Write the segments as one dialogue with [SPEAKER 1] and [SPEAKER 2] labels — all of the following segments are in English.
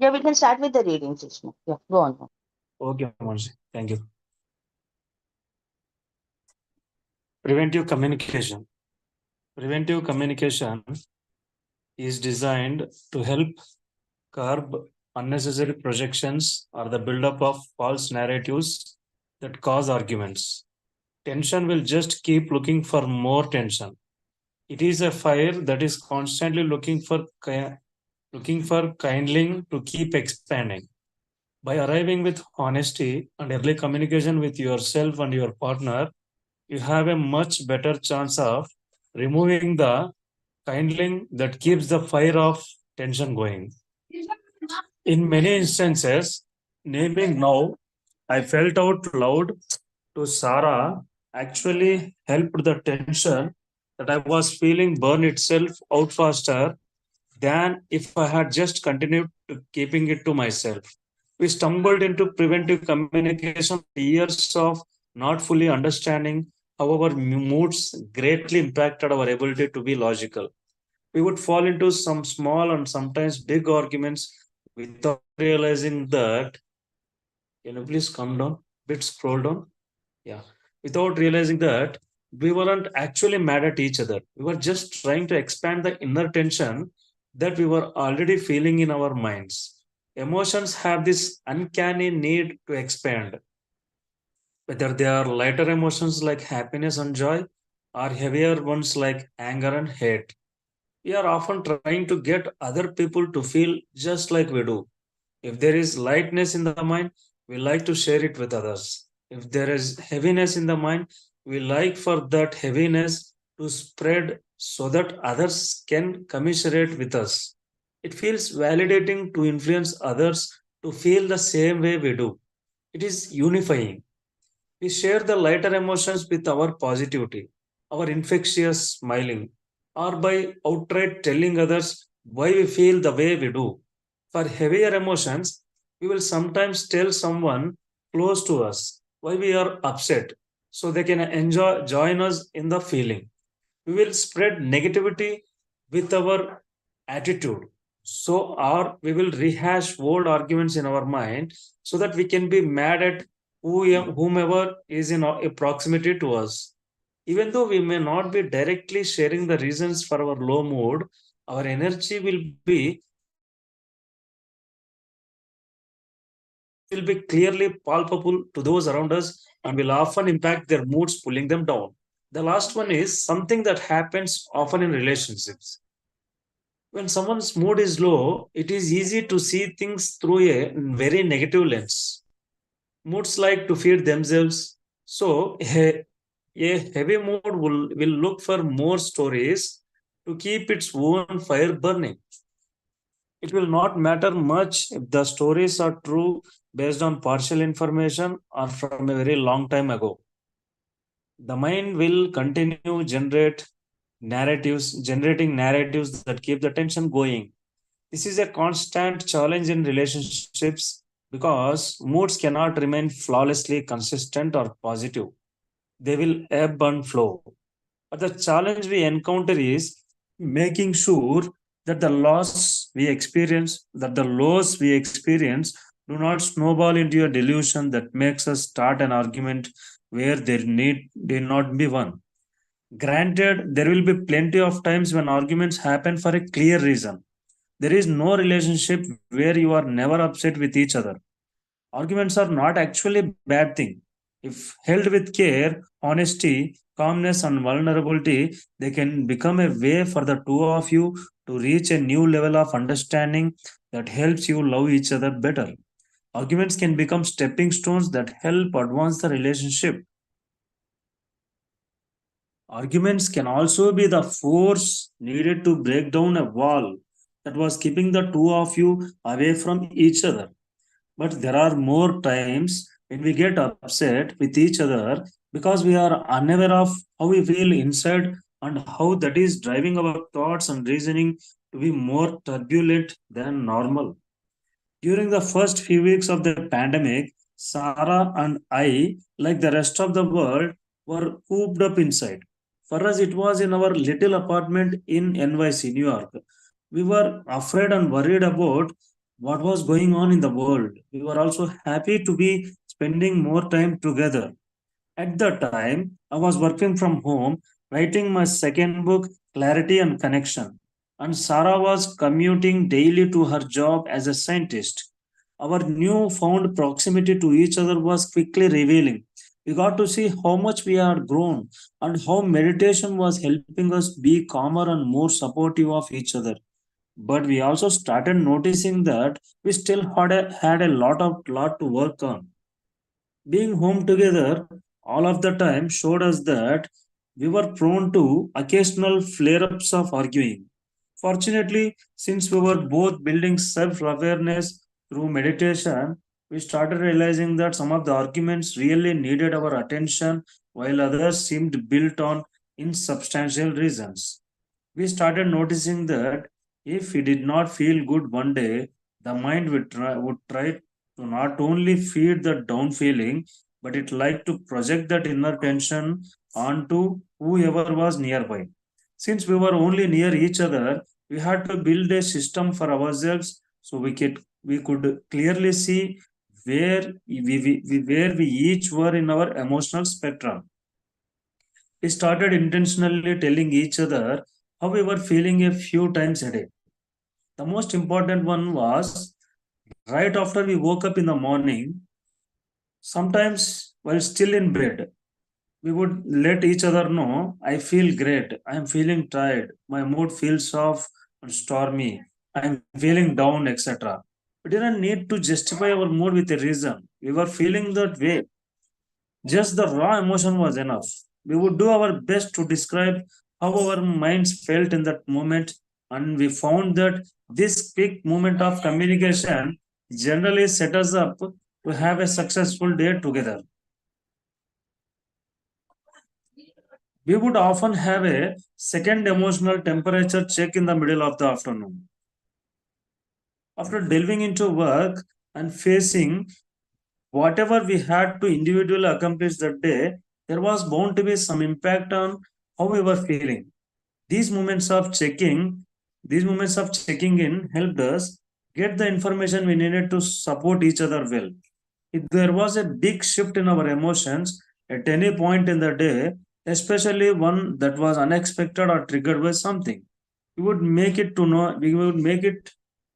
[SPEAKER 1] Yeah, we can start with the reading session. Yeah, go on.
[SPEAKER 2] Okay, Mansi. Thank you. Preventive communication. Preventive communication is designed to help curb unnecessary projections or the buildup of false narratives that cause arguments. Tension will just keep looking for more tension. It is a fire that is constantly looking for kindling to keep expanding. By arriving with honesty and early communication with yourself and your partner, you have a much better chance of removing the kindling that keeps the fire of tension going. In many instances, naming now, I felt out loud to Sarah actually helped the tension that I was feeling burn itself out faster than if I had just continued to keeping it to myself. We stumbled into preventive communication, years of not fully understanding how our moods greatly impacted our ability to be logical. We would fall into some small and sometimes big arguments without realizing that. Can you please come down? Bit scroll down. Yeah. Without realizing that we weren't actually mad at each other. We were just trying to expand the inner tension that we were already feeling in our minds. Emotions have this uncanny need to expand, whether they are lighter emotions like happiness and joy or heavier ones like anger and hate. We are often trying to get other people to feel just like we do. If there is lightness in the mind, we like to share it with others. If there is heaviness in the mind, we like for that heaviness to spread so that others can commiserate with us. It feels validating to influence others to feel the same way we do. It is unifying. We share the lighter emotions with our positivity, our infectious smiling, or by outright telling others why we feel the way we do. For heavier emotions, we will sometimes tell someone close to us why we are upset so they can join us in the feeling. We will spread negativity with our attitude. So, or we will rehash old arguments in our mind so that we can be mad at whomever is in a proximity to us. Even though we may not be directly sharing the reasons for our low mood, our energy will be clearly palpable to those around us and will often impact their moods, pulling them down. The last one is something that happens often in relationships. When someone's mood is low, it is easy to see things through a very negative lens. Moods like to feed themselves. So, a heavy mood will look for more stories to keep its own fire burning. It will not matter much if the stories are true based on partial information or from a very long time ago. The mind will continue generating narratives that keep the tension going. This is a constant challenge in relationships because moods cannot remain flawlessly consistent or positive. They will ebb and flow. But the challenge we encounter is making sure that the lows we experience do not snowball into a delusion that makes us start an argument where there need not be one. Granted, there will be plenty of times when arguments happen for a clear reason. There is no relationship where you are never upset with each other. Arguments are not actually a bad thing. If held with care, honesty, calmness, and vulnerability, they can become a way for the two of you to reach a new level of understanding that helps you love each other better. Arguments can become stepping stones that help advance the relationship. Arguments can also be the force needed to break down a wall that was keeping the two of you away from each other. But there are more times when we get upset with each other because we are unaware of how we feel inside and how that is driving our thoughts and reasoning to be more turbulent than normal. During the first few weeks of the pandemic, Sarah and I, like the rest of the world, were cooped up inside. For us, it was in our little apartment in NYC, New York. We were afraid and worried about what was going on in the world. We were also happy to be spending more time together. At the time, I was working from home, writing my second book, Clarity and Connection, and Sarah was commuting daily to her job as a scientist. Our newfound proximity to each other was quickly revealing. We got to see how much we had grown and how meditation was helping us be calmer and more supportive of each other. But we also started noticing that we still had a lot to work on. Being home together all of the time showed us that we were prone to occasional flare ups of arguing. Fortunately, since we were both building self awareness through meditation, we started realizing that some of the arguments really needed our attention while others seemed built on insubstantial reasons. We started noticing that if we did not feel good one day, the mind would try to not only feed the down feeling, but it liked to project that inner tension onto whoever was nearby. Since we were only near each other, we had to build a system for ourselves so we could clearly see where we each were in our emotional spectrum. We started intentionally telling each other how we were feeling a few times a day. The most important one was right after we woke up in the morning, sometimes while still in bed, we would let each other know, I feel great, I am feeling tired, my mood feels off and stormy, I am feeling down, etc. We didn't need to justify our mood with a reason. We were feeling that way. Just the raw emotion was enough. We would do our best to describe how our minds felt in that moment, and we found that this quick moment of communication generally set us up to have a successful day together. We would often have a second emotional temperature check in the middle of the afternoon. After delving into work and facing whatever we had to individually accomplish that day, there was bound to be some impact on how we were feeling. These moments of checking, these moments of checking in helped us get the information we needed to support each other well. If there was a big shift in our emotions at any point in the day, especially one that was unexpected or triggered by something, we would make it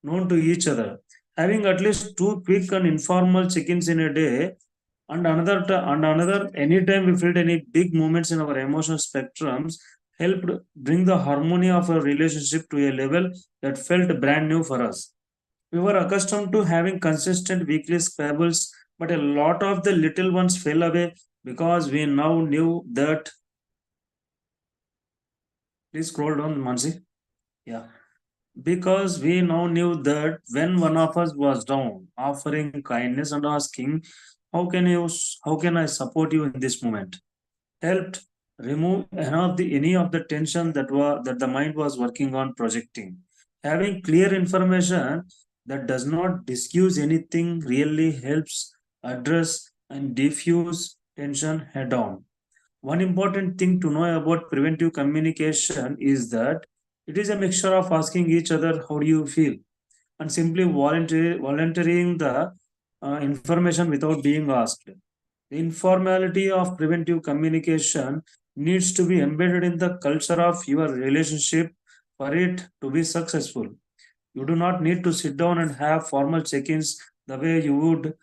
[SPEAKER 2] known to each other. Having at least two quick and informal check-ins in a day and another anytime we felt any big moments in our emotional spectrums helped bring the harmony of our relationship to a level that felt brand new for us. We were accustomed to having consistent weekly squabbles, but a lot of the little ones fell away because we now knew that. Please scroll down, Mansi. Yeah. Because we now knew that when one of us was down, offering kindness and asking, how can I support you in this moment? Helped remove any of the tension that the mind was working on projecting. Having clear information that does not discuss anything really helps address and diffuse tension head on. One important thing to know about preventive communication is that it is a mixture of asking each other how do you feel and simply volunteering the information without being asked. The informality of preventive communication needs to be embedded in the culture of your relationship for it to be successful. You do not need to sit down and have formal check-ins the way you would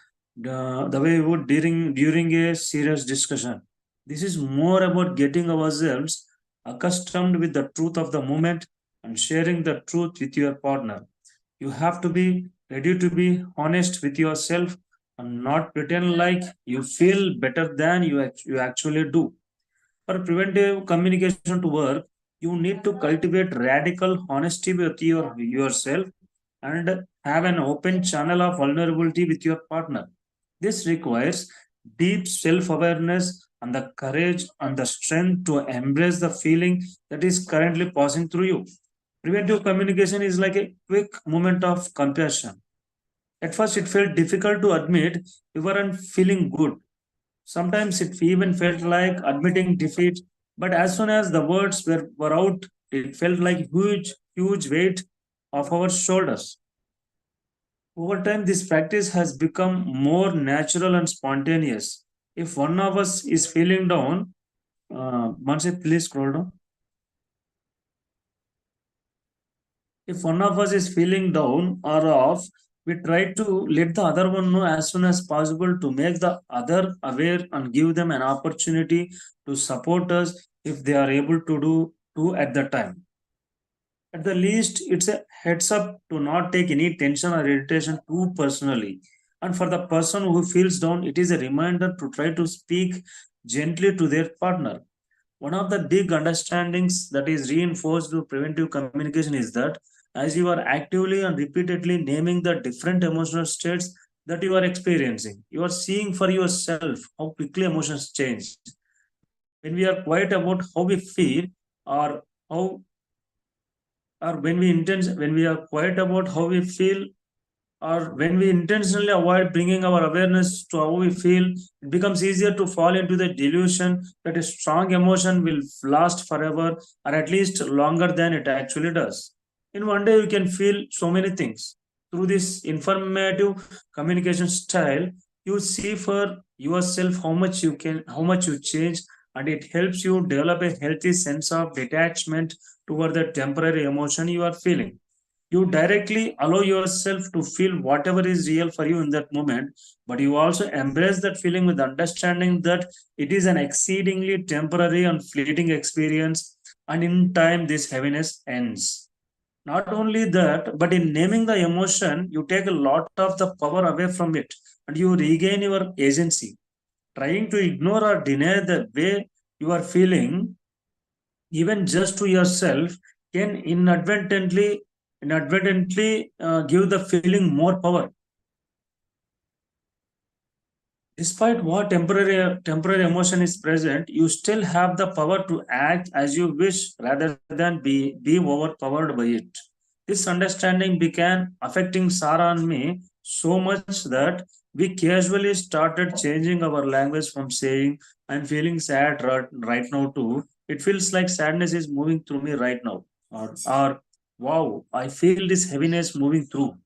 [SPEAKER 2] during a serious discussion. This is more about getting ourselves accustomed with the truth of the moment and sharing the truth with your partner. You have to be ready to be honest with yourself and not pretend like you feel better than you actually do. For preventive communication to work, you need to cultivate radical honesty with yourself and have an open channel of vulnerability with your partner. This requires deep self awareness and the courage and the strength to embrace the feeling that is currently passing through you. Preventive communication is like a quick moment of compassion. At first, it felt difficult to admit we weren't feeling good. Sometimes it even felt like admitting defeat, but as soon as the words were out, it felt like huge weight off our shoulders. Over time, this practice has become more natural and spontaneous. If one of us is feeling down, Mansi, please scroll down. If one of us is feeling down or off, we try to let the other one know as soon as possible to make the other aware and give them an opportunity to support us if they are able to do at the time. At the least, it's a heads up to not take any tension or irritation too personally. And for the person who feels down, it is a reminder to try to speak gently to their partner. One of the big understandings that is reinforced through preventive communication is that as you are actively and repeatedly naming the different emotional states that you are experiencing, you are seeing for yourself how quickly emotions change. When we are quiet about how we feel, or how or when we are quiet about how we feel, or when we intentionally avoid bringing our awareness to how we feel, it becomes easier to fall into the delusion that a strong emotion will last forever, or at least longer than it actually does. In one day, you can feel so many things. Through this informative communication style, you see for yourself how much you change, and it helps you develop a healthy sense of detachment toward the temporary emotion you are feeling. You directly allow yourself to feel whatever is real for you in that moment, but you also embrace that feeling with understanding that it is an exceedingly temporary and fleeting experience, and in time this heaviness ends. Not only that, but in naming the emotion, you take a lot of the power away from it and you regain your agency. Trying to ignore or deny the way you are feeling, even just to yourself, can inadvertently give the feeling more power. Despite what temporary emotion is present, you still have the power to act as you wish rather than be overpowered by it. This understanding began affecting Sarah and me so much that we casually started changing our language from saying I'm feeling sad right now to it feels like sadness is moving through me right now, or wow, I feel this heaviness moving through.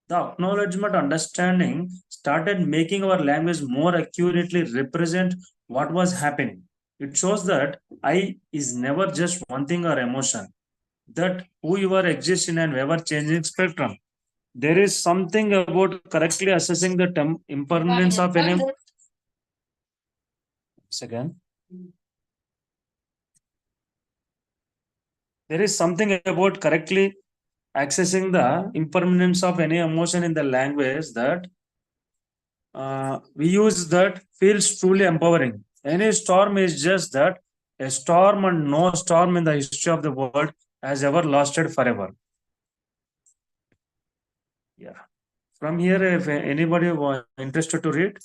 [SPEAKER 2] The acknowledgement understanding started making our language more accurately represent what was happening. It shows that I is never just one thing or emotion, that who you are exists in an ever changing spectrum. There is something about correctly assessing the impermanence of an second. There is something about correctly accessing the impermanence of any emotion in the language that we use that feels truly empowering. Any storm is just that, a storm, and no storm in the history of the world has ever lasted forever. Yeah. From here, if anybody interested to read,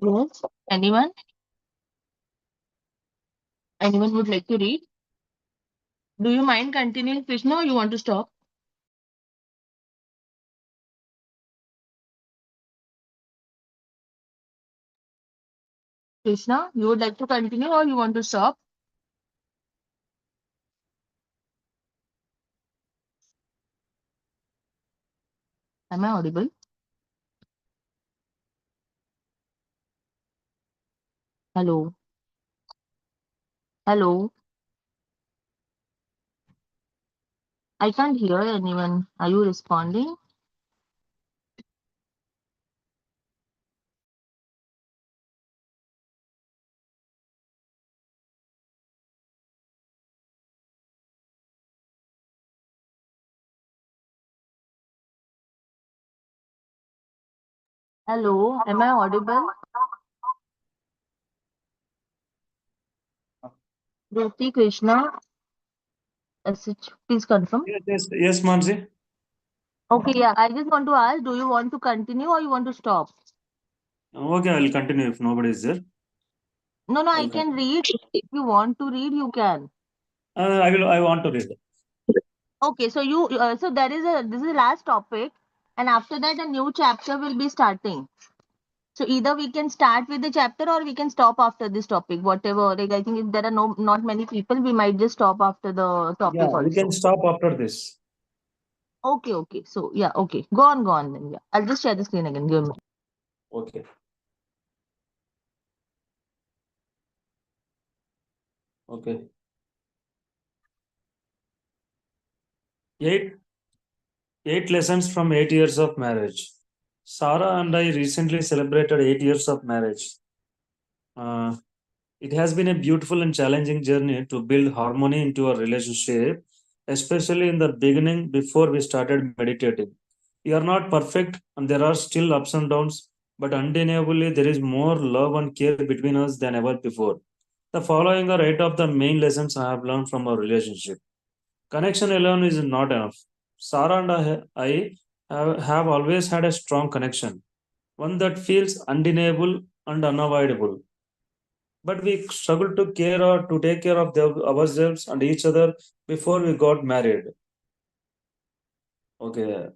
[SPEAKER 1] Yes. Anyone? Anyone would like to read? Do you mind continuing, Krishna, or you want to stop? Krishna, you would like to continue or you want to stop? Am I audible? Hello. Hello. I can't hear anyone. Are you responding? Hello. Am I audible? Jyoti, Krishna, SH, please confirm.
[SPEAKER 2] yes, Mansi.
[SPEAKER 1] Okay, yeah. I just want to ask, do you want to continue or you want to stop?
[SPEAKER 2] Okay, I will continue if nobody is there.
[SPEAKER 1] No, no, I
[SPEAKER 2] Okay.
[SPEAKER 1] can read. If you want to read, you can.
[SPEAKER 2] I will. I want to read.
[SPEAKER 1] Okay, so so this is the last topic, and after that a new chapter will be starting. So either we can start with the chapter or we can stop after this topic, whatever. Like I think if there are not many people, we might just stop after the
[SPEAKER 2] Yeah,
[SPEAKER 1] topic
[SPEAKER 2] we can
[SPEAKER 1] also.
[SPEAKER 2] stop after this.
[SPEAKER 1] Okay, okay. So yeah, okay. Go on then. Yeah. I'll just share the screen again. Give me.
[SPEAKER 2] Okay. Okay. Eight 8 lessons from 8 years of marriage. Sarah and I recently celebrated 8 years of marriage. Uh, it has been a beautiful and challenging journey to build harmony into our relationship, especially in the beginning before we started meditating. We are not perfect and there are still ups and downs, but undeniably there is more love and care between us than ever before. The following are 8 of the main lessons I have learned from our relationship. Connection alone is not enough. Sarah and I have always had a strong connection, one that feels undeniable and unavoidable. But we struggled to care or to take care of ourselves and each other before we got married. Okay,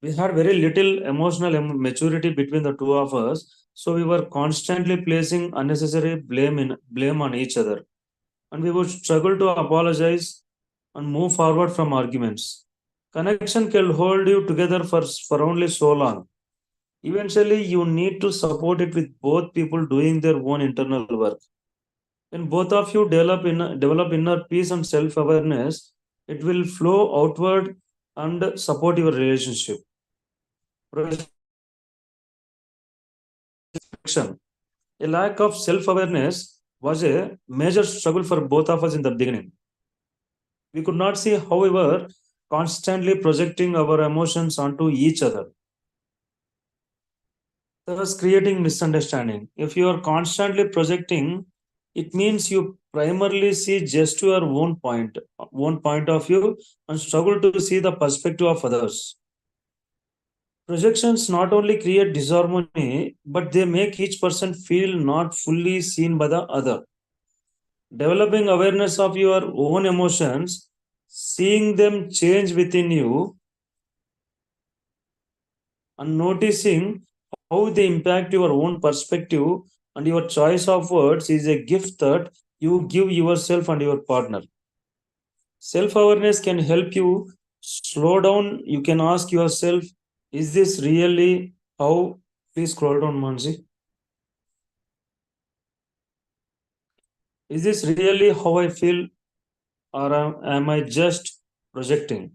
[SPEAKER 2] we had very little emotional maturity between the two of us, so we were constantly placing unnecessary blame on each other, and we would struggle to apologize and move forward from arguments. Connection can hold you together for only so long. Eventually, you need to support it with both people doing their own internal work. When both of you develop inner peace and self awareness, it will flow outward and support your relationship. Projection. A lack of self awareness was a major struggle for both of us in the beginning. We could not see how we were constantly projecting our emotions onto each other, thus creating misunderstanding. If you are constantly projecting, it means you primarily see just your own point of view, and struggle to see the perspective of others. Projections not only create disharmony, but they make each person feel not fully seen by the other. Developing awareness of your own emotions, seeing them change within you, and noticing how they impact your own perspective and your choice of words is a gift that you give yourself and your partner. Self awareness can help you slow down. You can ask yourself, is this really how? Please scroll down, Mansi. Is this really how I feel, or am I just projecting?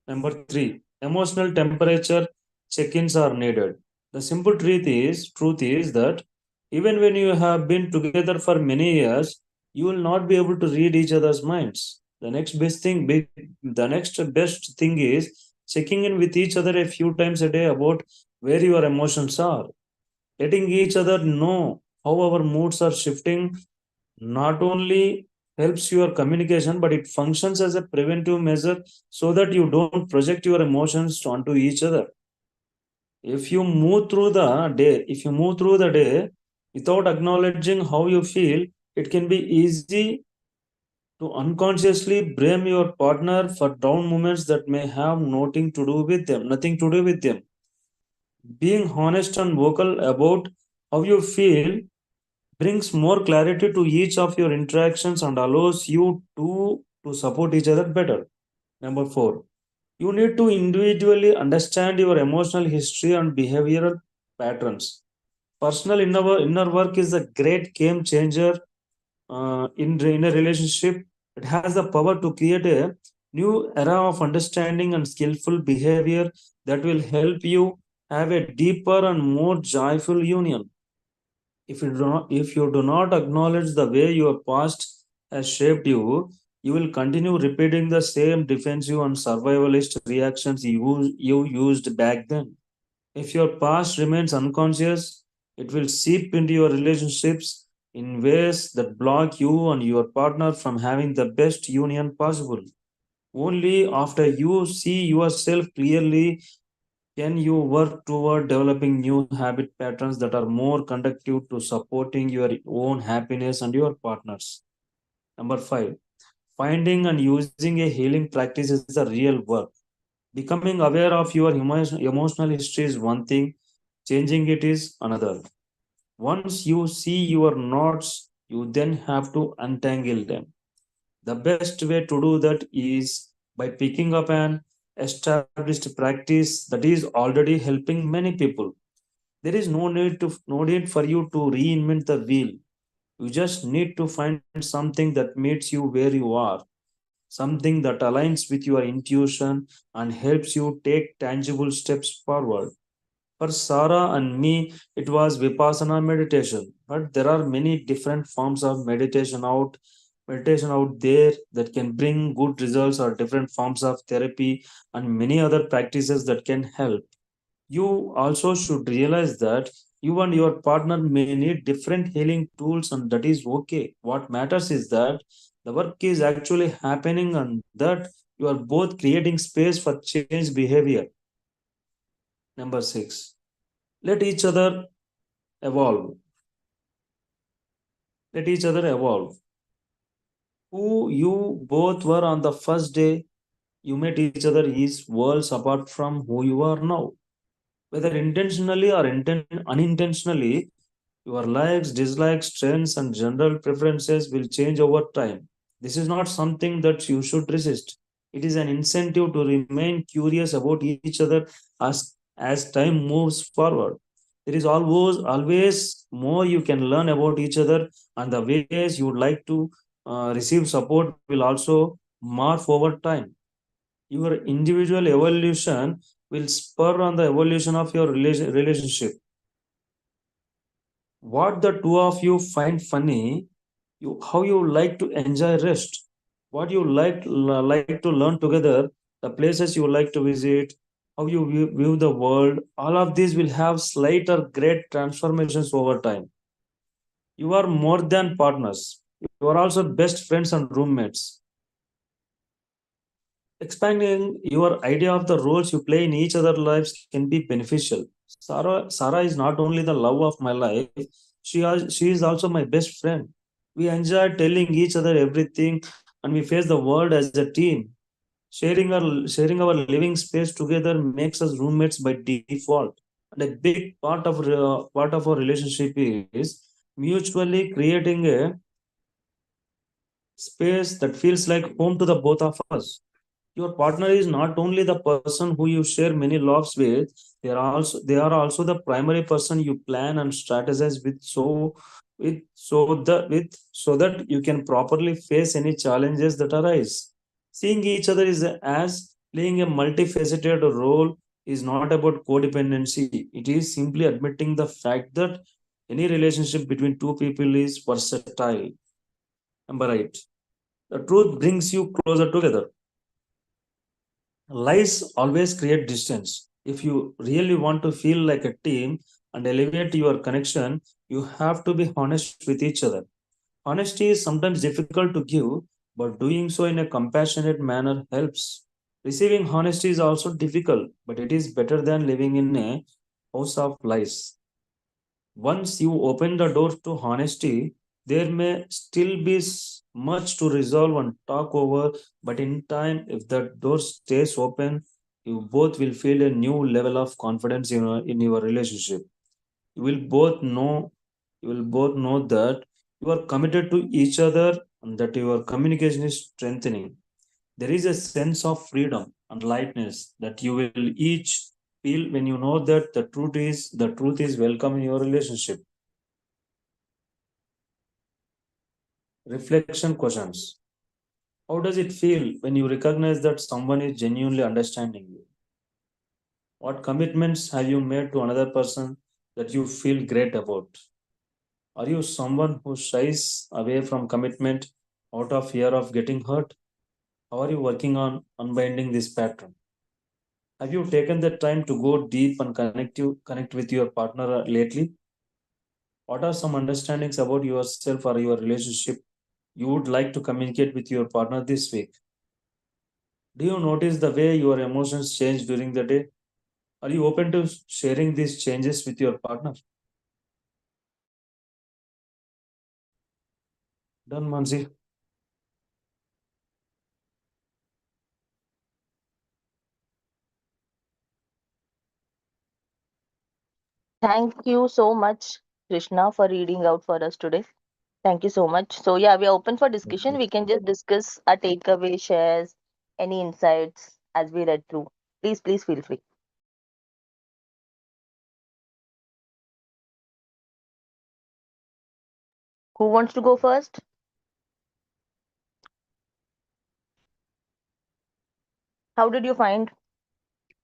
[SPEAKER 2] Number three, emotional temperature check-ins are needed. The simple truth is that even when you have been together for many years, you will not be able to read each other's minds. The next best thing is checking in with each other a few times a day about where your emotions are, letting each other know how our moods are shifting. Not only helps your communication, but it functions as a preventive measure so that you don't project your emotions onto each other. If you move through the day without acknowledging how you feel, it can be easy to unconsciously blame your partner for down moments that may have nothing to do with them. Being honest and vocal about how you feel brings more clarity to each of your interactions and allows you to support each other better. Number four, you need to individually understand your emotional history and behavioral patterns. Personal inner work is a great game changer in a relationship. It has the power to create a new era of understanding and skillful behavior that will help you have a deeper and more joyful union. If you do not acknowledge the way your past has shaped you, you will continue repeating the same defensive and survivalist reactions you used back then. If your past remains unconscious, it will seep into your relationships in ways that block you and your partner from having the best union possible. Only after you see yourself clearly can you work toward developing new habit patterns that are more conducive to supporting your own happiness and your partners? Number five, finding and using a healing practice is the real work. Becoming aware of your emotional history is one thing, Changing it is another. Once you see your knots, you then have to untangle them. The best way to do that is by picking up an established practice that is already helping many people. There is no need for you to reinvent the wheel. You just need to find something that meets you where you are, something that aligns with your intuition and helps you take tangible steps forward. For Sarah and me, it was Vipassana meditation, but there are many different forms of meditation out there that can bring good results, or different forms of therapy and many other practices that can help. You also should realize that you and your partner may need different healing tools, and that is okay. What matters is that the work is actually happening and that you are both creating space for change behavior. Number 6, let each other evolve. Let each other evolve. Who you both were on the first day you met each other is worlds apart from who you are now. Whether intentionally or unintentionally, your likes, dislikes, trends, and general preferences will change over time. This is not something that you should resist. It is an incentive to remain curious about each other as time moves forward. There is always more you can learn about each other, and the ways you would like to receive support will also morph over time. Your individual evolution will spur on the evolution of your relationship. What the two of you find funny, how you like to enjoy rest, what you like to learn together, the places you like to visit, how you view the world, all of these will have slight or great transformations over time. You are more than partners, you are also best friends and roommates. Expanding your idea of the roles you play in each other's lives can be beneficial. Sarah is not only the love of my life, she is also my best friend. We enjoy telling each other everything and we face the world as a team. Sharing our living space together makes us roommates by default. And a big part of our relationship is mutually creating a space that feels like home to the both of us. Your partner is not only the person who you share many laughs with, they are also the primary person you plan and strategize so that you can properly face any challenges that arise. Seeing each other is as playing a multifaceted role is not about codependency. It is simply admitting the fact that any relationship between two people is versatile. Number 8, the truth brings you closer together. Lies always create distance. If you really want to feel like a team and elevate your connection, you have to be honest with each other. Honesty is sometimes difficult to give, but doing so in a compassionate manner helps. Receiving honesty is also difficult, but it is better than living in a house of lies. Once you open the door to honesty, there may still be much to resolve and talk over, but in time, if the door stays open, you both will feel a new level of confidence in your relationship. You will both know you will both know that you are committed to each other and that your communication is strengthening. There is a sense of freedom and lightness that you will each feel when you know that the truth is welcome in your relationship. Reflection questions. How does it feel when you recognize that someone is genuinely understanding you? What commitments have you made to another person that you feel great about? Are you someone who shies away from commitment out of fear of getting hurt? How are you working on unbinding this pattern? Have you taken the time to go deep and connect with your partner lately? What are some understandings about yourself or your relationship you would like to communicate with your partner this week? Do you notice the way your emotions change during the day? Are you open to sharing these changes with your partner? Done, Mansi.
[SPEAKER 1] Thank you so much, Krishna, for reading out for us today. Thank you so much. So, yeah, we are open for discussion.
[SPEAKER 2] Okay.
[SPEAKER 1] We can just discuss our takeaway, shares, any insights as we read through. Please feel free. Who wants to go first? How did you find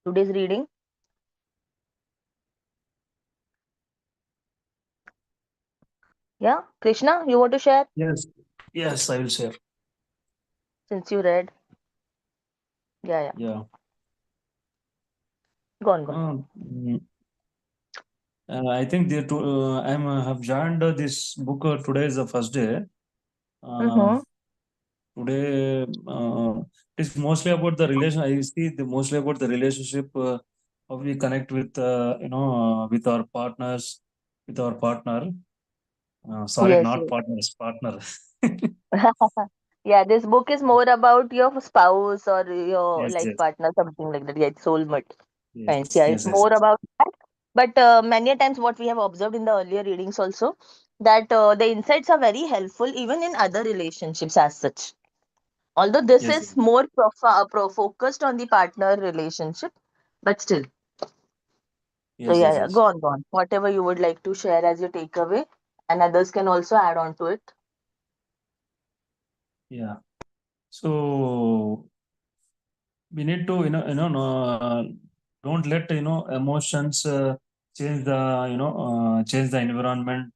[SPEAKER 1] today's reading? Yeah, Krishna, you want to share
[SPEAKER 2] Yes, yes, I will share.
[SPEAKER 1] since you read? Yeah.
[SPEAKER 2] Yeah.
[SPEAKER 1] Go on.
[SPEAKER 2] Mm, I think I'm have joined this book. Today is the first day. Uh,
[SPEAKER 1] Mm-hmm.
[SPEAKER 2] Today it's mostly about the relation. I see the mostly about the relationship. How we connect with with our partners, with our partner. Sorry,
[SPEAKER 1] Yes,
[SPEAKER 2] not
[SPEAKER 1] yes.
[SPEAKER 2] partners, partner.
[SPEAKER 1] Yeah, this book is more about your spouse or your
[SPEAKER 2] Yes,
[SPEAKER 1] life
[SPEAKER 2] yes,
[SPEAKER 1] partner, something like that. Yeah, it's soulmate.
[SPEAKER 2] yes,
[SPEAKER 1] Friends. Yeah, it's
[SPEAKER 2] yes, yes,
[SPEAKER 1] more about that. But many a times, what we have observed in the earlier readings also, that the insights are very helpful even in other relationships as such. Although this
[SPEAKER 2] yes,
[SPEAKER 1] is more focused on the partner relationship, but still. So
[SPEAKER 2] yes,
[SPEAKER 1] yeah,
[SPEAKER 2] yes,
[SPEAKER 1] yeah.
[SPEAKER 2] yes.
[SPEAKER 1] Go on. Whatever you would like to share as your takeaway, and others can also add on to it.
[SPEAKER 2] Yeah. So we need to no, don't let emotions change the change the environment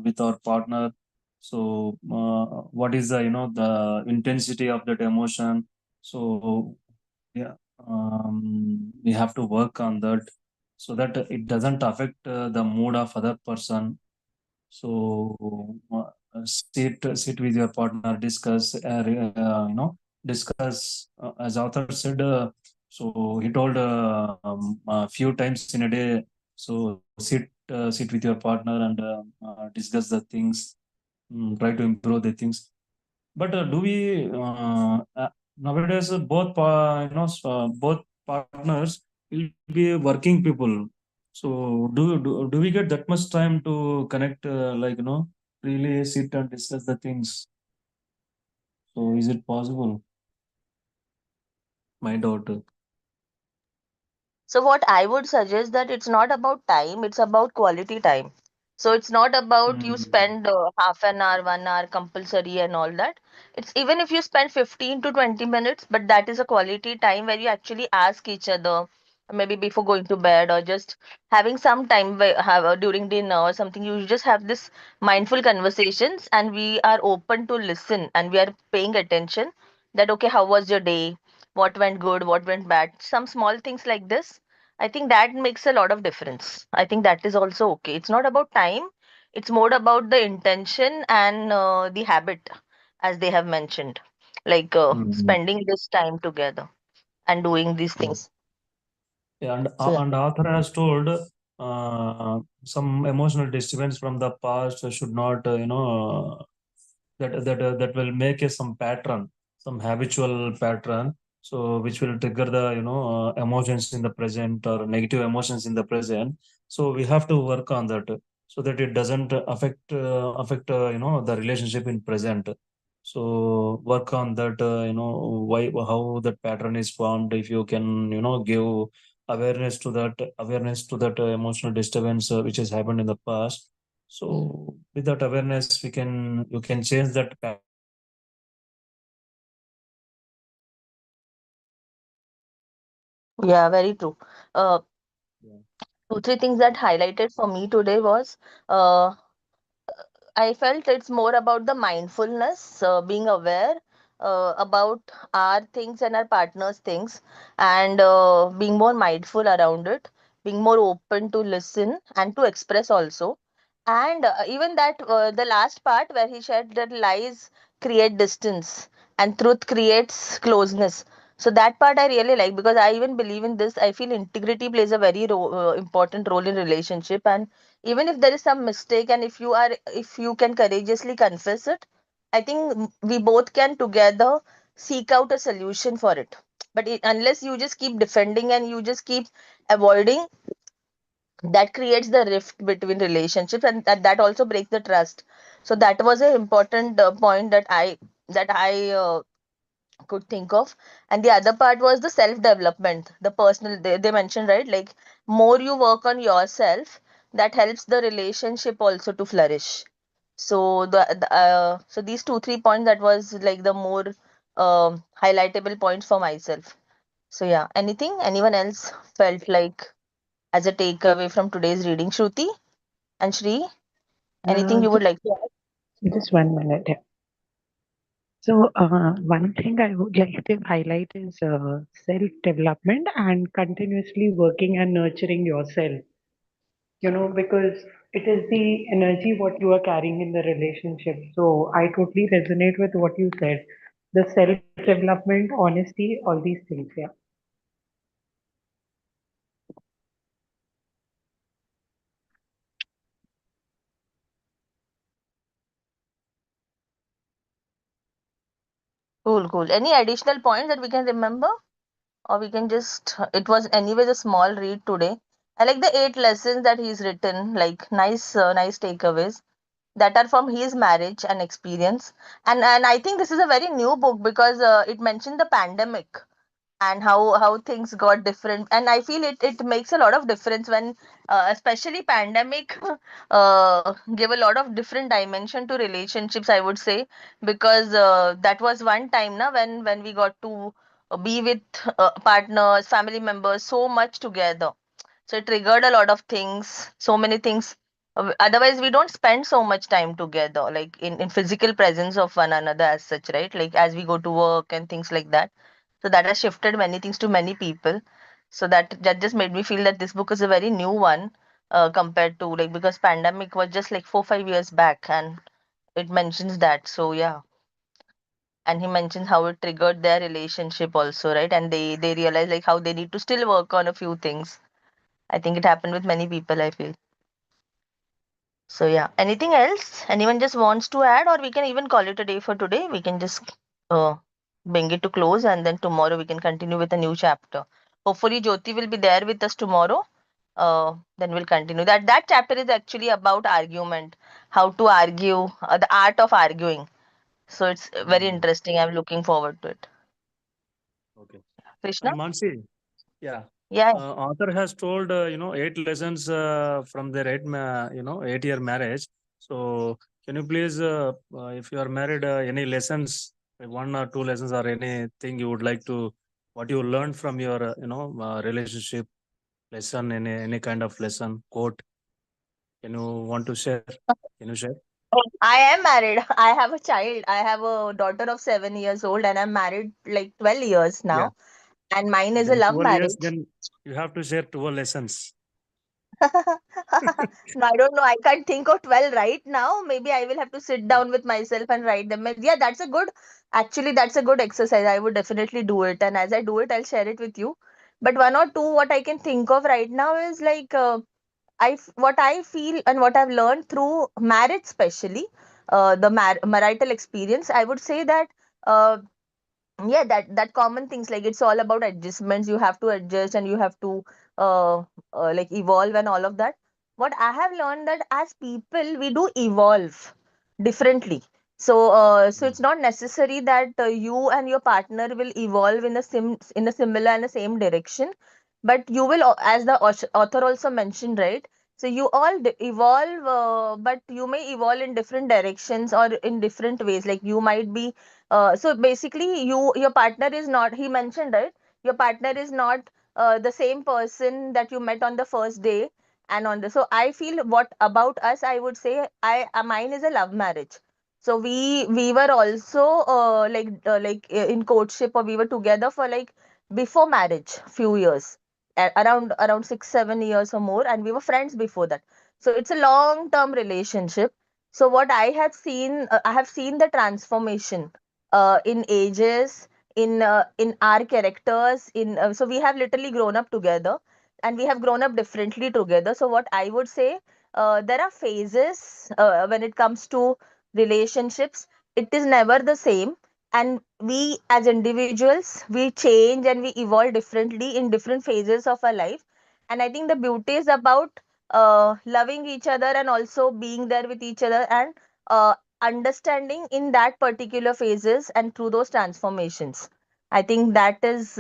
[SPEAKER 2] with our partner. So what is the the intensity of that emotion? So yeah, we have to work on that so that it doesn't affect the mood of other person. So sit with your partner, discuss, discuss. As author said, so he told a few times in a day. So sit with your partner and discuss the things, try to improve the things. But do we nowadays both partners will be working people. So do we get that much time to connect really sit and discuss the things? So is it possible? My doubt.
[SPEAKER 1] So what I would suggest that it's not about time, it's about quality time. So it's not about you
[SPEAKER 2] Mm,
[SPEAKER 1] spend half an hour, 1 hour compulsory and all that. It's even if you spend 15 to 20 minutes, but that is a quality time where you actually ask each other, maybe before going to bed or just having some time during dinner or something. You just have this mindful conversations and we are open to listen and we are paying attention that, okay, how was your day? What went good? What went bad? Some small things like this, I think that makes a lot of difference. I think that is also okay. It's not about time, it's more about the intention and the habit, as they have mentioned, like
[SPEAKER 2] mm,
[SPEAKER 1] spending this time together and doing these
[SPEAKER 2] yeah.
[SPEAKER 1] things.
[SPEAKER 2] Yeah,
[SPEAKER 1] So,
[SPEAKER 2] and author has told some emotional disturbance from the past should not that will make a some pattern, some habitual pattern, so which will trigger the emotions in the present or negative emotions in the present. So we have to work on that so that it doesn't affect the relationship in present. So work on that, why how that pattern is formed. If you can give awareness to that emotional disturbance which has happened in the past. So with that awareness, you can change that
[SPEAKER 1] yeah, very true. Uh,
[SPEAKER 2] pattern.
[SPEAKER 1] Two, three things that highlighted for me today was uh, I felt it's more about the mindfulness, being aware about our things and our partner's things, and being more mindful around it, being more open to listen and to express also. And even that, the last part where he said that lies create distance and truth creates closeness. So that part I really like because I even believe in this. I feel integrity plays a very important role in relationship, and even if there is some mistake and if you can courageously confess it, I think we both can together seek out a solution for it. But unless you just keep defending and you just keep avoiding, that creates the rift between relationships, and that also breaks the trust. So that was an important point that I could think of. And the other part was the self development, the personal, they mentioned, right? Like, more you work on yourself, that helps the relationship also to flourish. So so these 2 3 points, that was like the more highlightable points for myself. So yeah, anyone else felt like as a takeaway from today's reading, Shruti and Shri? Anything you would
[SPEAKER 3] Just
[SPEAKER 1] like to add?
[SPEAKER 3] just 1 minute. Yeah. So, one thing I would like to highlight is self-development and continuously working and nurturing yourself. Because it is the energy what you are carrying in the relationship. So, I totally resonate with what you said. The self-development, honesty, all these things. Yeah.
[SPEAKER 1] Cool, cool. Any additional points that we can remember? Or we can just, it was anyways a small read today. I like the 8 lessons that he's written, like nice takeaways that are from his marriage and experience. And I think this is a very new book because it mentioned the pandemic and how things got different. And I feel it makes a lot of difference when especially pandemic give a lot of different dimension to relationships, I would say. Because that was one time now when we got to be with partners, family members so much together. So it triggered a lot of things, so many things. Otherwise, we don't spend so much time together, like in physical presence of one another as such, right? Like as we go to work and things like that. So that has shifted many things to many people. So that just made me feel that this book is a very new one compared to, like, because pandemic was just like 4 5 years back, and it mentions that. So yeah, and he mentions how it triggered their relationship also, right? And they realize like how they need to still work on a few things. I think it happened with many people, I feel. So yeah, anything else? Anyone just wants to add, or we can even call it a day for today. We can just uh, bring it to close, and then tomorrow we can continue with a new chapter. Hopefully, Jyoti will be there with us tomorrow. Then we'll continue. That chapter is actually about argument, how to argue, the art of arguing. So it's very
[SPEAKER 2] Mm,
[SPEAKER 1] interesting. I'm looking forward to it.
[SPEAKER 2] okay.
[SPEAKER 1] Krishna?
[SPEAKER 2] And Mansi, yeah,
[SPEAKER 1] Yeah.
[SPEAKER 2] author has told 8 lessons from their 8-year marriage. So can you please, if you are married, any lessons, like 1 or 2 lessons, or anything you would like to, what you learned from your relationship lesson, any kind of lesson quote, can you want to share? Can you share?
[SPEAKER 1] I am married. I have a child. I have a daughter of 7 years old, and I'm married like 12 years
[SPEAKER 2] Yeah.
[SPEAKER 1] now. And mine is a
[SPEAKER 2] Then
[SPEAKER 1] love
[SPEAKER 2] 12 years,
[SPEAKER 1] marriage.
[SPEAKER 2] then you have to share 2 lessons.
[SPEAKER 1] No, I don't know. I can't think of 12 right now. Maybe I will have to sit down with myself and write them. And yeah, actually, that's a good exercise. I would definitely do it. And as I do it, I'll share it with you. But one or two, what I can think of right now is like, what I feel and what I've learned through marriage, especially the marital experience. I would say that uh, yeah, that common things, like it's all about adjustments. You have to adjust and you have to uh, like evolve and all of that. What I have learned, that as people we do evolve differently. So
[SPEAKER 2] Mm,
[SPEAKER 1] it's not necessary that you and your partner will evolve in a similar and the same direction, but you will, as the author also mentioned, right? So you all evolve, but you may evolve in different directions or in different ways. Like you might be so basically, your partner is not, he mentioned, right? Your partner is not the same person that you met on the first day. And on the, so I feel, what about us, I would say, mine is a love marriage. So we were also in courtship, or we were together for like before marriage few years, around 6 7 years or more, and we were friends before that. So it's a long term relationship. So what I have seen the transformation in ages, in our characters. So we have literally grown up together, and we have grown up differently together. So what I would say, there are phases when it comes to relationships. It is never the same, and we as individuals, we change and we evolve differently in different phases of our life. And I think the beauty is about loving each other and also being there with each other, and understanding in that particular phases and through those transformations. I think that is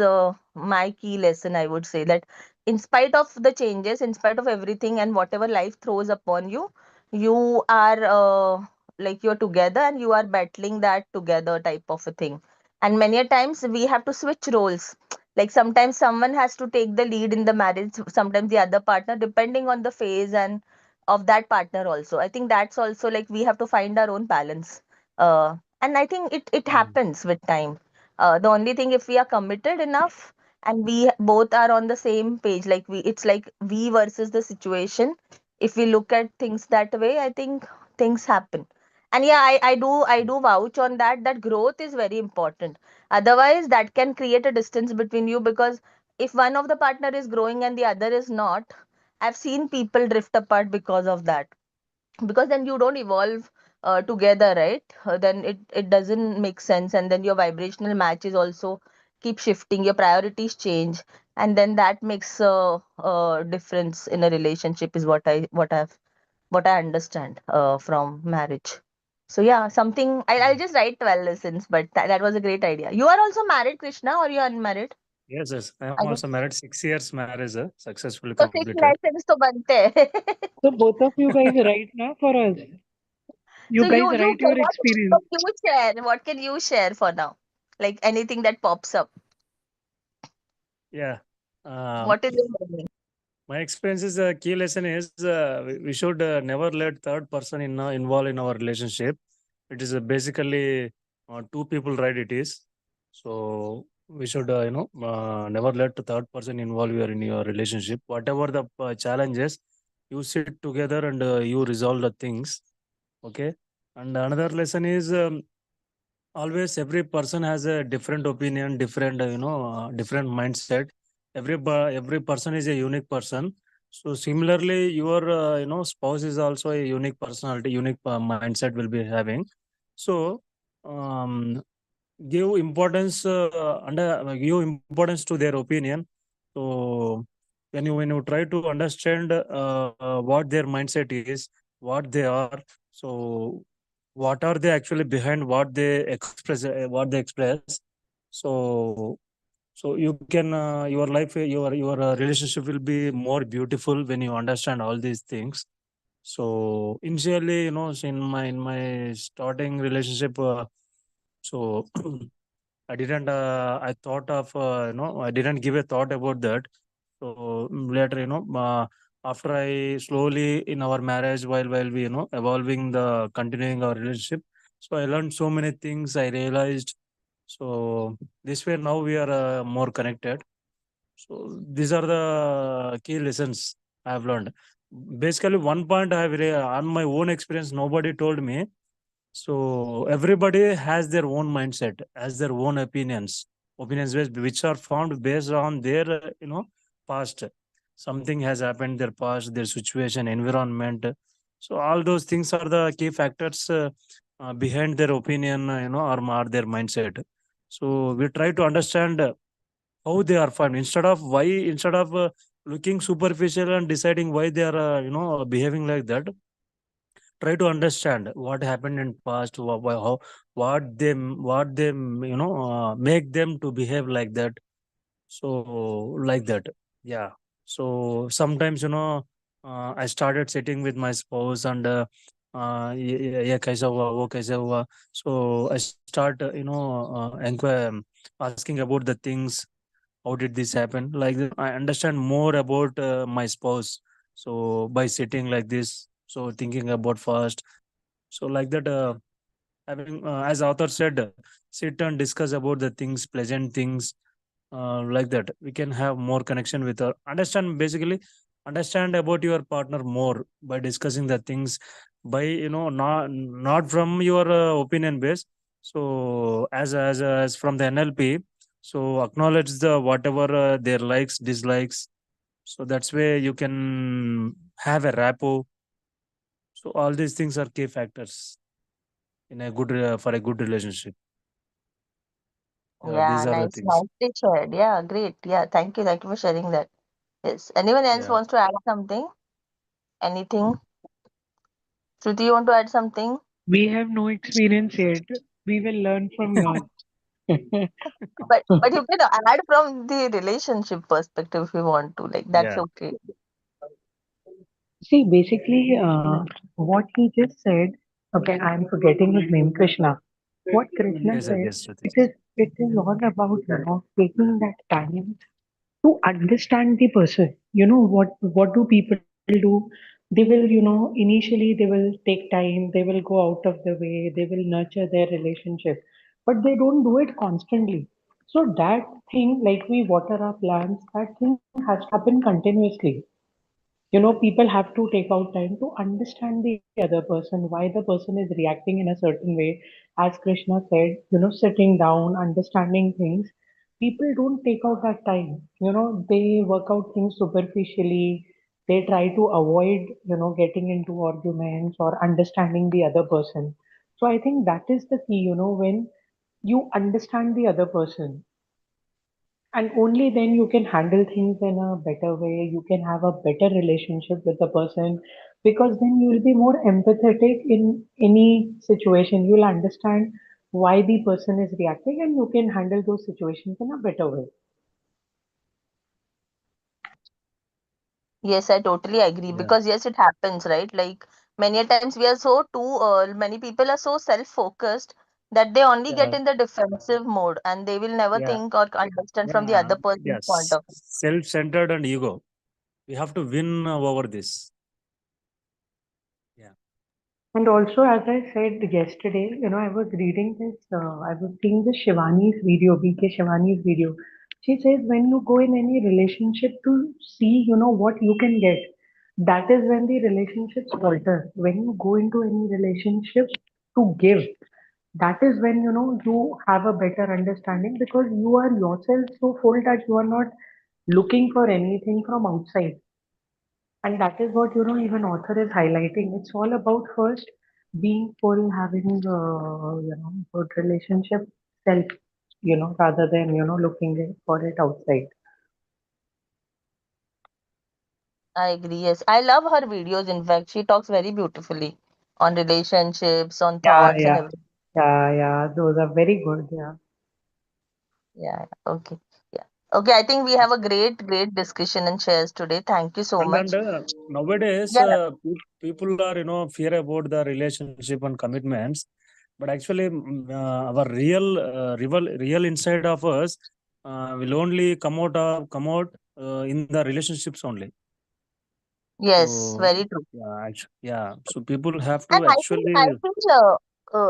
[SPEAKER 1] my key lesson. I would say that in spite of the changes, in spite of everything and whatever life throws upon you, you are like you're together and you are battling that together type of a thing. And many a times we have to switch roles, like sometimes someone has to take the lead in the marriage, sometimes the other partner, depending on the phase and of that partner also. I think that's also like we have to find our own balance. And I think it
[SPEAKER 2] Mm.
[SPEAKER 1] happens with time. The only thing, if we are committed enough and we both are on the same page, like we, it's like we versus the situation. If we look at things that way, I think things happen. And yeah, I do vouch on that, that growth is very important. Otherwise that can create a distance between you, because if one of the partner is growing and the other is not, I've seen people drift apart because of that. Because then you don't evolve together, right? Then it doesn't make sense, and then your vibrational match is also keep shifting, your priorities change, and then that makes a difference in a relationship, is what I understand from marriage. So yeah, something I'll
[SPEAKER 2] Mm.
[SPEAKER 1] just write 12 lessons, but that was a great idea. You are also married, Krishna, or you are unmarried?
[SPEAKER 2] Yes, yes. I am
[SPEAKER 1] I
[SPEAKER 2] also
[SPEAKER 1] guess.
[SPEAKER 2] married. 6 years marriage successfully
[SPEAKER 1] So six
[SPEAKER 2] completed.
[SPEAKER 1] lessons to bante hai.
[SPEAKER 3] So both of you guys write now for us.
[SPEAKER 1] So
[SPEAKER 3] You guys
[SPEAKER 1] you
[SPEAKER 3] write your
[SPEAKER 1] what
[SPEAKER 3] experience.
[SPEAKER 1] can you share? What can you share for now? Like anything that pops up.
[SPEAKER 2] Yeah. Um,
[SPEAKER 1] What is your learning?
[SPEAKER 2] my experience is key lesson is we should never let third person involved in our relationship. It is basically two people, right? It is. So we should never let the third person involve you in your relationship. Whatever the challenges, you sit together and you resolve the things. Okay. And another lesson is always every person has a different opinion, different different mindset. Every person is a unique person. So similarly your spouse is also a unique personality, unique mindset will be having. So um, give importance give importance to their opinion. So when you try to understand what their mindset is, what they are, so what are they actually behind what they express. So you can your life, your relationship will be more beautiful when you understand all these things. So initially, in my starting relationship, so I didn't. I thought of I didn't give a thought about that. So later, after I slowly in our marriage, while we evolving the continuing our relationship, so I learned so many things. I realized. So this way now we are more connected. So these are the key lessons I have learned. Basically, one point I have on my own experience. Nobody told me. So everybody has their own mindset, has their own opinions which are formed based on their past. Something has happened their past, their situation, environment. So all those things are the key factors behind their opinion, or their mindset. So we try to understand how they are formed instead of looking superficial and deciding why they are behaving like that. Try to understand what happened in past, how what they make them to behave like that. So like that, yeah. So sometimes I started sitting with my spouse and ये कैसा हुआ वो कैसा हुआ. So I start asking about the things, how did this happen, like that. I understand more about my spouse. So by sitting like this, so thinking about first, so like that, having as author said, sit and discuss about the things, pleasant things, like that we can have more connection with our understand, basically understand about your partner more by discussing the things, by not from your opinion base. So as from the NLP, so acknowledge the whatever their likes dislikes. So that's where you can have a rapport. So all these things are key factors in a good for a good relationship. Yeah,
[SPEAKER 1] Yeah,
[SPEAKER 2] these are the
[SPEAKER 1] nice,
[SPEAKER 2] things.
[SPEAKER 1] nicely shared. Yeah, great. Yeah, thank you for sharing that. Yes. Anyone else
[SPEAKER 2] Yeah.
[SPEAKER 1] wants to add something? Anything? Shruti, you want to add something?
[SPEAKER 3] We have no experience yet. We will learn from yours.
[SPEAKER 1] But you can add from the relationship perspective if you want to. Like that's
[SPEAKER 2] Yeah.
[SPEAKER 1] okay.
[SPEAKER 3] See, basically, what he just said, okay, I'm forgetting his name, Krishna. What Krishna
[SPEAKER 2] Yes, sir.
[SPEAKER 3] said,
[SPEAKER 2] Yes, Shruti.
[SPEAKER 3] it is all about, taking that time to understand the person. What do people do? They will, initially they will take time, they will go out of the way, they will nurture their relationship, but they don't do it constantly. So that thing, like we water our plants, that thing has to happen continuously. People have to take out time to understand the other person, why the person is reacting in a certain way. As Krishna said, sitting down, understanding things. People don't take out that time. They work out things superficially. They try to avoid, getting into arguments or understanding the other person. So I think that is the key, when you understand the other person, and only then you can handle things in a better way. You can have a better relationship with the person, because then you will be more empathetic in any situation. You'll understand why the person is reacting, and you can handle those situations in a better way.
[SPEAKER 1] Yes, I totally agree
[SPEAKER 2] Yeah.
[SPEAKER 1] because yes, it happens, right? Like many a times we are so too, many people are so self-focused that they only get
[SPEAKER 2] Yeah.
[SPEAKER 1] in the defensive mode and they will never
[SPEAKER 2] Yeah.
[SPEAKER 1] think or understand from the
[SPEAKER 2] Yeah.
[SPEAKER 1] other person's point
[SPEAKER 2] Yes.
[SPEAKER 1] of view.
[SPEAKER 2] Self-centered and ego. We have to win over this. Yeah.
[SPEAKER 3] And also, as I said yesterday, I was reading this, I was seeing the Shivani's video, BK Shivani's video. She says when you go in any relationship to see, what you can get, that is when the relationships falter. When you go into any relationship to give, that is when, you have a better understanding, because you are yourself so full that you are not looking for anything from outside. And that is what, even author is highlighting. It's all about first being full, having, good relationship self, rather than, for it outside.
[SPEAKER 1] I agree. Yes, I love her videos. In fact, she talks very beautifully on relationships, on
[SPEAKER 3] Yeah,
[SPEAKER 1] thoughts, and
[SPEAKER 3] yeah,
[SPEAKER 1] everything.
[SPEAKER 3] yeah. Those are very good. Yeah.
[SPEAKER 1] Yeah. Okay. Yeah. Okay. I think we have a great discussion and shares today. Thank you so
[SPEAKER 2] And
[SPEAKER 1] much.
[SPEAKER 2] nowadays,
[SPEAKER 1] Yeah.
[SPEAKER 2] people are fear about the relationship and commitments, but actually, our real inside of us will only come out in the relationships only.
[SPEAKER 1] Yes.
[SPEAKER 2] So
[SPEAKER 1] Very true.
[SPEAKER 2] yeah, yeah. So people have
[SPEAKER 1] And
[SPEAKER 2] to
[SPEAKER 1] I
[SPEAKER 2] actually.
[SPEAKER 1] feel,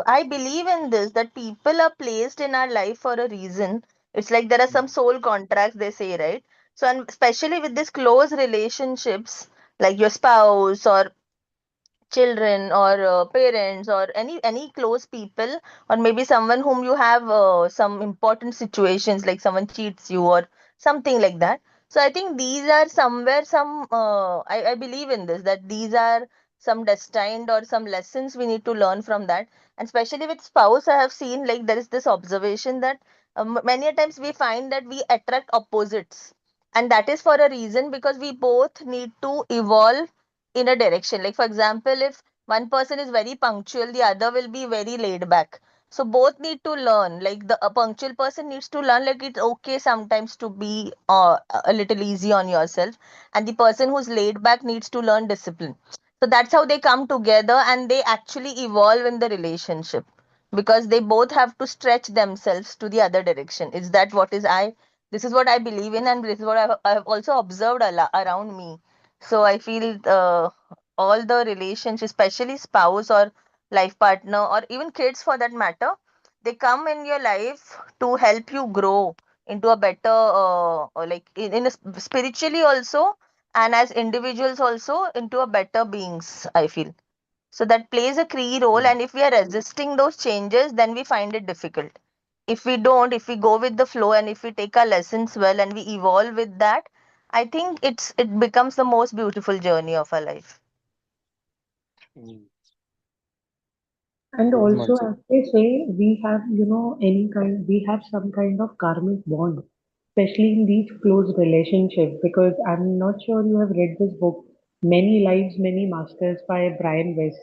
[SPEAKER 1] I believe in this that people are placed in our life for a reason. It's like there are some soul contracts they say, right? So, and especially with this close relationships, like your spouse or children or parents or any close people or maybe someone whom you have some important situations like someone cheats you or something like that. So I think these are somewhere some I believe in this that these are some destined or some lessons we need to learn from that. And especially with spouse, I have seen like there is this observation that many a times we find that we attract opposites, and that is for a reason because we both need to evolve in a direction. Like, for example, if one person is very punctual, the other will be very laid back. So both need to learn. Like the a punctual person needs to learn like it's okay sometimes to be a little easy on yourself, and the person who's laid back needs to learn discipline. So that's how they come together and they actually evolve in the relationship because they both have to stretch themselves to the other direction. Is that what is I? This is what I believe in, and this is what I have also observed around me. So I feel all the relationships, especially spouse or life partner or even kids for that matter, they come in your life to help you grow into a better, like in spiritually also, and as individuals also into a better beings. I feel so that plays a key role,
[SPEAKER 2] Yeah.
[SPEAKER 1] and if we are resisting those changes, then we find it difficult. If we don't, if we go with the flow and if we take our lessons well and we evolve with that, I think it becomes the most beautiful journey of our life.
[SPEAKER 2] Mm.
[SPEAKER 3] And
[SPEAKER 2] Very
[SPEAKER 3] also,
[SPEAKER 2] much.
[SPEAKER 3] as they say, we have some kind of karmic bond, especially in these close relationships. Because I'm not sure you have read this book. Many Lives, Many Masters by Brian West.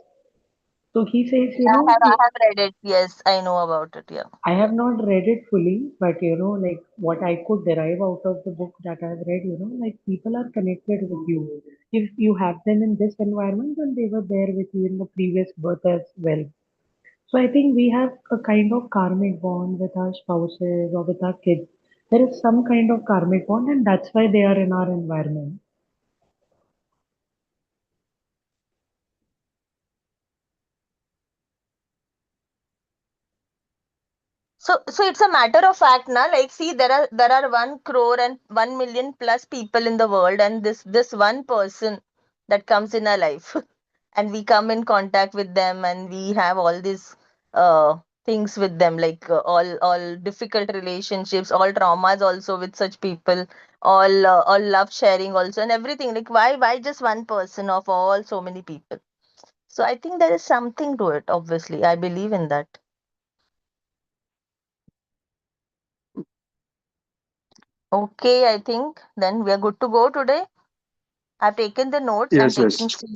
[SPEAKER 3] So he says,
[SPEAKER 1] I have read it. Yes, I know about it. Yeah.
[SPEAKER 3] I have not read it fully, but like what I could derive out of the book that I've read, like people are connected with you. If you have them in this environment, then they were there with you in the previous birth as well. So I think we have a kind of karmic bond with our spouses or with our kids. There is some kind of karmic bond, and that's why they are in our environment.
[SPEAKER 1] So it's a matter of fact, na. Like, see, there are 1 crore and 1 million plus people in the world, and this one person that comes in our life, and we come in contact with them, and we have all these things with them, like all difficult relationships, all traumas also with such people, all love sharing also, and everything. Like, why just one person of all so many people? So I think there is something to it. Obviously, I believe in that. Okay, I think then we are good to go today. I've taken the notes. I'm
[SPEAKER 2] Yes,
[SPEAKER 1] taking
[SPEAKER 2] yes.
[SPEAKER 1] some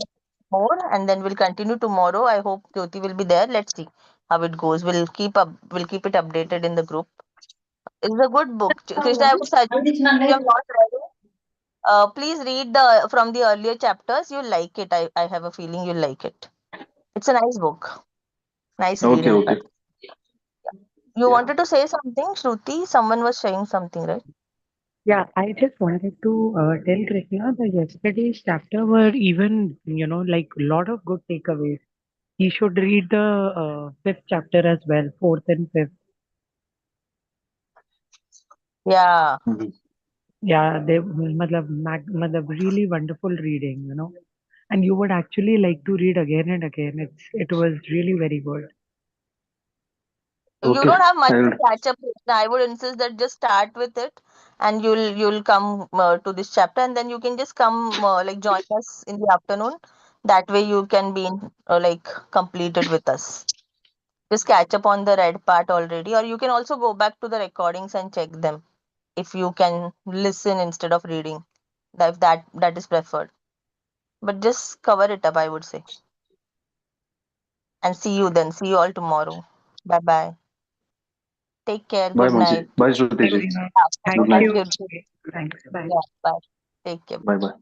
[SPEAKER 1] more, and then we'll continue tomorrow. I hope Jyoti will be there. Let's see how it goes. We'll keep it updated in the group. It's a good book. Krishna, I would suggest if you have not read it, please read the from the earlier chapters. You'll like it. I have a feeling you'll like it. It's a nice book. Nice read,
[SPEAKER 2] Okay,
[SPEAKER 1] in
[SPEAKER 2] okay.
[SPEAKER 1] fact. You wanted to say something, Shruti? Someone was saying something, right?
[SPEAKER 3] Yeah, I just wanted to tell Krishna that yesterday's chapter were even, like a lot of good takeaways. He should read the fifth chapter as well, fourth and fifth.
[SPEAKER 1] Yeah.
[SPEAKER 2] Mhm.
[SPEAKER 3] Yeah, they matlab really wonderful reading, and you would actually like to read again and again. It was really very good.
[SPEAKER 1] You
[SPEAKER 2] Okay.
[SPEAKER 1] don't have much
[SPEAKER 2] I
[SPEAKER 1] to
[SPEAKER 2] will.
[SPEAKER 1] catch up with. I would insist that just start with it, and you'll come to this chapter, and then you can just come like join us in the afternoon. That way you can be in, like completed with us. Just catch up on the read part already, or you can also go back to the recordings and check them if you can listen instead of reading. If that is preferred, but just cover it up, I would say. And see you then. See you all tomorrow. Bye bye. Take care.
[SPEAKER 2] Bye,
[SPEAKER 1] Good
[SPEAKER 2] Manji.
[SPEAKER 1] night.
[SPEAKER 2] Bye, Shruti ji.
[SPEAKER 3] Krishna.
[SPEAKER 1] Yeah,
[SPEAKER 2] Good
[SPEAKER 3] Thank
[SPEAKER 1] bye,
[SPEAKER 2] night.
[SPEAKER 3] you.
[SPEAKER 1] Jyoti.
[SPEAKER 3] Thanks. Bye.
[SPEAKER 1] Yeah, bye. Take care.
[SPEAKER 2] Bye, bye.